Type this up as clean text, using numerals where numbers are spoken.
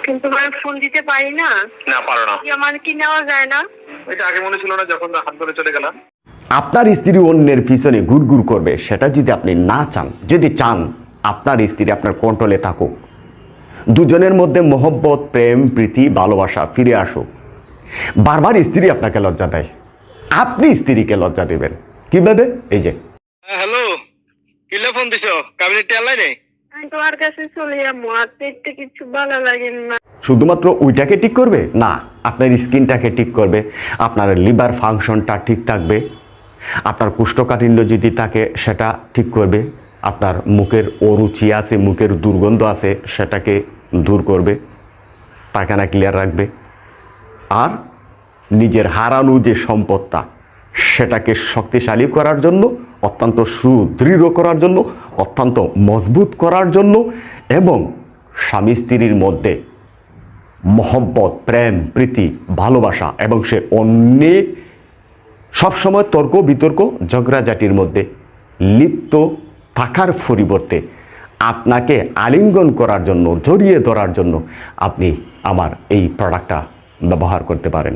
কিন্তু আমি ফোন দিতে পারি না। না পারো না। আমার কি নেওয়া যায় না? এটা আগে মনে ছিল না যখন হাত ধরে চলে গেলাম। আপনার স্ত্রী অন্যের পিছনে ঘুরঘুর করবে, সেটা যদি আপনি না চান, যদি চান আপনার স্ত্রী আপনার কন্ট্রোলে থাকুক, দুজনের মধ্যে মহব্বত, প্রেম, প্রীতি, ভালোবাসা ফিরে আসুক, বারবার স্ত্রী আপনাকে লজ্জা দেয়, আপনি স্ত্রীকে লজ্জা দেবেন কিভাবে? এই যে হ্যালো, কিলে ফোন দিছো? কাবিনেট টেলাই নেই। আমি তোমার কাছে চলে যাবো, আর পেটটা কিছু ভালো লাগে না। শুধুমাত্র ওইটাকে ঠিক করবে না, আপনার স্কিনটাকে ঠিক করবে, আপনার লিভার ফাংশনটা ঠিক থাকবে, আপনার কোষ্ঠকাঠিন্য যদি থাকে সেটা ঠিক করবে, আপনার মুখের অরুচি আছে, মুখের দুর্গন্ধ আছে সেটাকে দূর করবে, পায়খানা ক্লিয়ার রাখবে, আর নিজের হারানো যে সম্পদটা সেটাকে শক্তিশালী করার জন্য, অত্যন্ত সুদৃঢ় করার জন্য, অত্যন্ত মজবুত করার জন্য, এবং স্বামী স্ত্রীর মধ্যে মহব্বত, প্রেম, প্রীতি, ভালোবাসা, এবং সে অন্যে সবসময় তর্ক বিতর্ক ঝগড়াঝাটির মধ্যে লিপ্ত থাকার পরিবর্তে আপনাকে আলিঙ্গন করার জন্য, জড়িয়ে ধরার জন্য আপনি আমার এই প্রোডাক্টটা ব্যবহার করতে পারেন।